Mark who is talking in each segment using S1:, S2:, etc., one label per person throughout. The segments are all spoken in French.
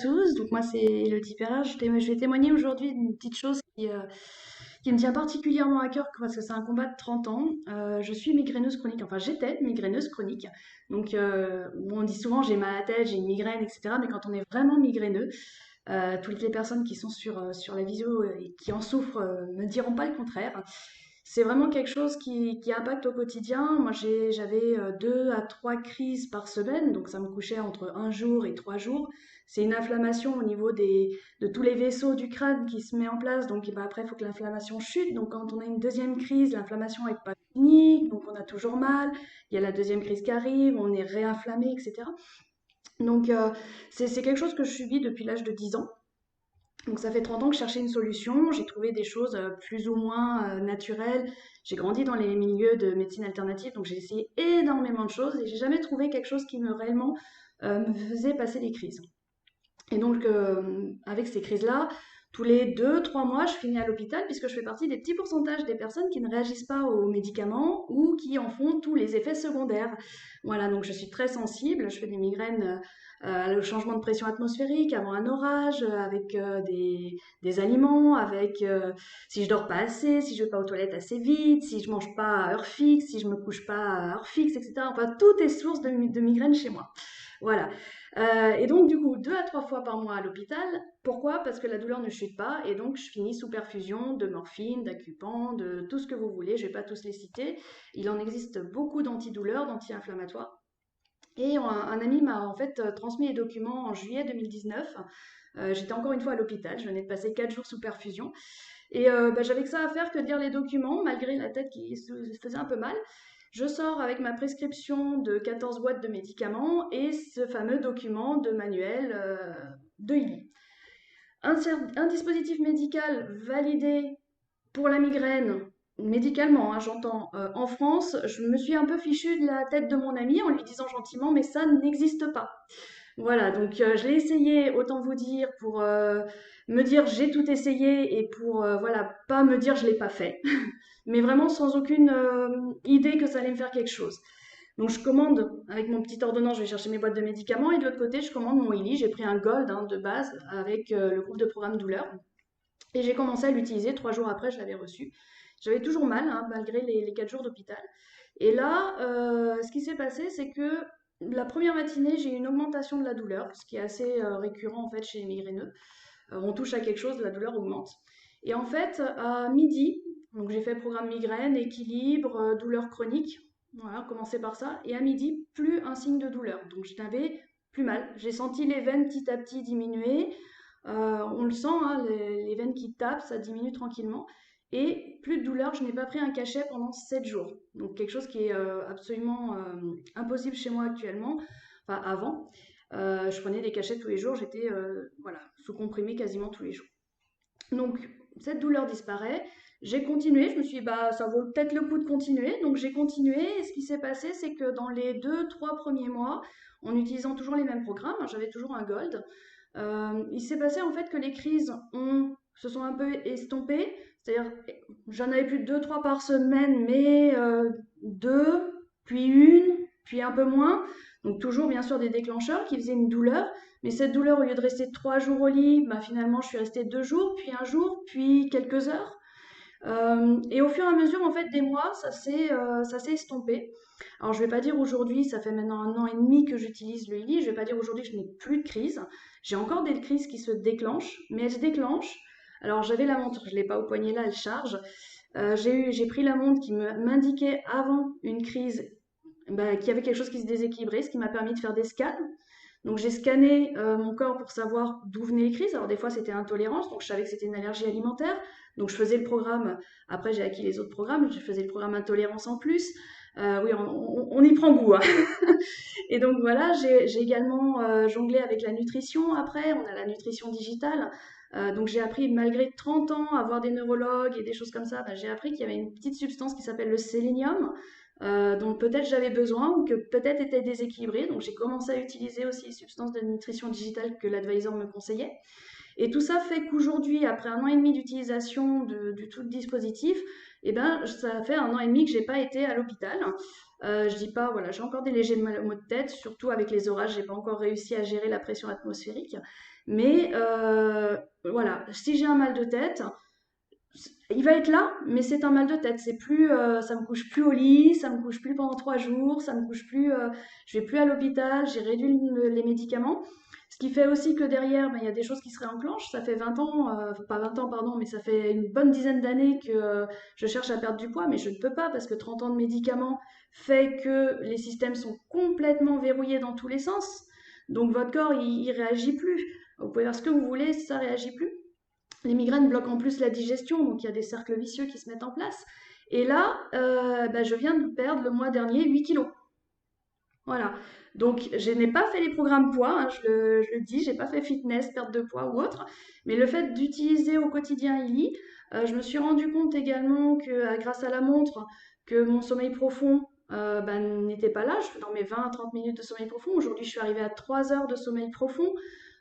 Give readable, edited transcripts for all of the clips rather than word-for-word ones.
S1: Tous, donc moi c'est Elodie Perrin, je vais témoigner aujourd'hui d'une petite chose qui me tient particulièrement à cœur parce que c'est un combat de 30 ans. Je suis migraineuse chronique, enfin j'étais migraineuse chronique. Donc bon, on dit souvent j'ai mal à la tête, j'ai une migraine, etc. Mais quand on est vraiment migraineux, toutes les personnes qui sont sur la visio et qui en souffrent ne diront pas le contraire. C'est vraiment quelque chose qui impacte au quotidien. Moi, j'avais 2 à 3 crises par semaine, donc ça me couchait entre un jour et 3 jours. C'est une inflammation au niveau de tous les vaisseaux du crâne qui se met en place. Donc bah, après, il faut que l'inflammation chute. Donc quand on a une deuxième crise, l'inflammation n'est pas finie, donc on a toujours mal. Il y a la deuxième crise qui arrive, on est réinflammé, etc. Donc c'est quelque chose que je subis depuis l'âge de 10 ans. Donc ça fait 30 ans que je cherchais une solution, j'ai trouvé des choses plus ou moins naturelles. J'ai grandi dans les milieux de médecine alternative, donc j'ai essayé énormément de choses et j'ai jamais trouvé quelque chose qui me réellement me faisait passer les crises. Et donc avec ces crises-là, tous les 2, 3 mois, je finis à l'hôpital puisque je fais partie des petits pourcentages des personnes qui ne réagissent pas aux médicaments ou qui en font tous les effets secondaires. Voilà, donc je suis très sensible, je fais des migraines au changement de pression atmosphérique, avant un orage, avec des aliments, avec si je dors pas assez, si je vais pas aux toilettes assez vite, si je mange pas à heure fixe, si je me couche pas à heure fixe, etc. Enfin, tout est source de migraines chez moi. Voilà. Et donc, du coup, 2 à 3 fois par mois à l'hôpital. Pourquoi? Parce que la douleur ne chute pas et donc je finis sous perfusion de morphine, d'acupant, de tout ce que vous voulez. Je ne vais pas tous les citer. Il en existe beaucoup d'antidouleurs, d'anti-inflammatoires. Et un ami m'a en fait transmis les documents en juillet 2019. J'étais encore une fois à l'hôpital. Je venais de passer 4 jours sous perfusion. Et bah, j'avais que ça à faire que de lire les documents, malgré la tête qui se faisait un peu mal. Je sors avec ma prescription de 14 boîtes de médicaments et ce fameux document de manuel de Illy. Un dispositif médical validé pour la migraine, médicalement, hein, j'entends, en France, je me suis un peu fichue de la tête de mon ami en lui disant gentiment, mais ça n'existe pas. Voilà, donc je l'ai essayé, autant vous dire, pour me dire j'ai tout essayé et pour voilà, pas me dire je l'ai pas fait, mais vraiment sans aucune idée que ça allait me faire quelque chose. Donc je commande avec mon petit ordonnance, je vais chercher mes boîtes de médicaments et de l'autre côté je commande mon Illy, j'ai pris un Gold hein, de base avec le groupe de programme douleur et j'ai commencé à l'utiliser, 3 jours après je l'avais reçu. J'avais toujours mal hein, malgré les 4 jours d'hôpital. Et là, ce qui s'est passé, c'est que la première matinée, j'ai eu une augmentation de la douleur, ce qui est assez récurrent en fait chez les migraineux. On touche à quelque chose, la douleur augmente. Et en fait, à midi, donc j'ai fait programme migraine, équilibre, douleur chronique. Voilà, commencer par ça. Et à midi, plus un signe de douleur. Donc je n'avais plus mal. J'ai senti les veines petit à petit diminuer. On le sent, hein, les veines qui tapent, ça diminue tranquillement. Et plus de douleur, je n'ai pas pris un cachet pendant 7 jours. Donc quelque chose qui est absolument impossible chez moi actuellement, enfin avant. Je prenais des cachets tous les jours, j'étais voilà, sous comprimé quasiment tous les jours. Donc cette douleur disparaît. J'ai continué, je me suis dit bah ça vaut peut-être le coup de continuer. Donc j'ai continué et ce qui s'est passé c'est que dans les 2, 3 premiers mois, en utilisant toujours les mêmes programmes, hein, j'avais toujours un Gold, il s'est passé en fait que les crises se sont un peu estompées. C'est-à-dire j'en avais plus de 2, 3 par semaine, mais deux, puis une, puis un peu moins. Donc toujours bien sûr des déclencheurs qui faisaient une douleur. Mais cette douleur, au lieu de rester 3 jours au lit, bah, finalement, je suis restée 2 jours, puis un jour, puis quelques heures. Et au fur et à mesure, en fait, des mois, ça s'est estompé. Alors, je vais pas dire aujourd'hui, ça fait maintenant 1 an et demi que j'utilise le Lilly, je vais pas dire aujourd'hui que je n'ai plus de crise. J'ai encore des crises qui se déclenchent, mais elles se déclenchent. Alors, j'avais la montre, je l'ai pas au poignet là, elle charge. J'ai pris la montre qui m'indiquait avant une crise bah, qu'il y avait quelque chose qui se déséquilibrait, ce qui m'a permis de faire des scans. Donc j'ai scanné mon corps pour savoir d'où venaient les crises. Alors des fois c'était intolérance, donc je savais que c'était une allergie alimentaire. Donc je faisais le programme, après j'ai acquis les autres programmes, je faisais le programme intolérance en plus. Oui, on y prend goût, hein. Et donc voilà, j'ai également jonglé avec la nutrition après, on a la nutrition digitale. Donc j'ai appris, malgré 30 ans, à voir des neurologues et des choses comme ça, bah, j'ai appris qu'il y avait une petite substance qui s'appelle le sélénium, dont peut-être j'avais besoin ou que peut-être était déséquilibré. Donc j'ai commencé à utiliser aussi les substances de nutrition digitale que l'advisor me conseillait. Et tout ça fait qu'aujourd'hui, après 1 an et demi d'utilisation du tout le dispositif, eh ben, ça fait 1 an et demi que j'ai pas été à l'hôpital. Je dis pas, voilà, j'ai encore des légers maux de tête, surtout avec les orages, j'ai pas encore réussi à gérer la pression atmosphérique. Mais voilà, si j'ai un mal de tête, il va être là, mais c'est un mal de tête. C'est plus, ça me couche plus au lit, ça me couche plus pendant 3 jours, ça me couche plus, je vais plus à l'hôpital, j'ai réduit les médicaments. Ce qui fait aussi que derrière, ben, il y a des choses qui se réenclenchent. Ça fait 20 ans, pas 20 ans, pardon, mais ça fait une bonne dizaine d'années que je cherche à perdre du poids, mais je ne peux pas parce que 30 ans de médicaments fait que les systèmes sont complètement verrouillés dans tous les sens. Donc votre corps, il réagit plus. Vous pouvez faire ce que vous voulez, ça réagit plus. Les migraines bloquent en plus la digestion, donc il y a des cercles vicieux qui se mettent en place. Et là, bah, je viens de perdre le mois dernier 8 kilos. Voilà. Donc, je n'ai pas fait les programmes poids, hein, je le dis, j'ai pas fait fitness, perte de poids ou autre. Mais le fait d'utiliser au quotidien Illy, je me suis rendu compte également que, grâce à la montre, que mon sommeil profond ben, n'était pas là. Je dormais 20 à 30 minutes de sommeil profond. Aujourd'hui, je suis arrivée à 3 heures de sommeil profond.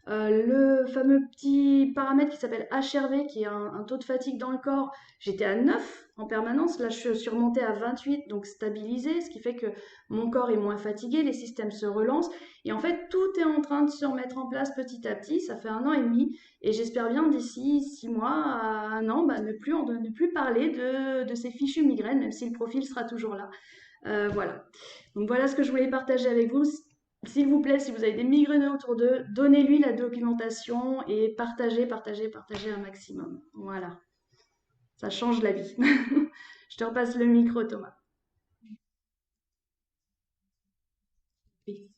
S1: Le fameux petit paramètre qui s'appelle HRV, qui est un taux de fatigue dans le corps, j'étais à 9 en permanence. Là, je suis remontée à 28, donc stabilisé, ce qui fait que mon corps est moins fatigué, les systèmes se relancent. Et en fait, tout est en train de se remettre en place petit à petit. Ça fait 1 an et demi. Et j'espère bien d'ici 6 mois à 1 an, bah, ne plus parler de ces fichues migraines, même si le profil sera toujours là. Voilà. Donc voilà ce que je voulais partager avec vous. S'il vous plaît, si vous avez des migraineux autour d'eux, donnez-lui la documentation et partagez, partagez, partagez un maximum. Voilà, ça change la vie. Je te repasse le micro, Thomas. Oui.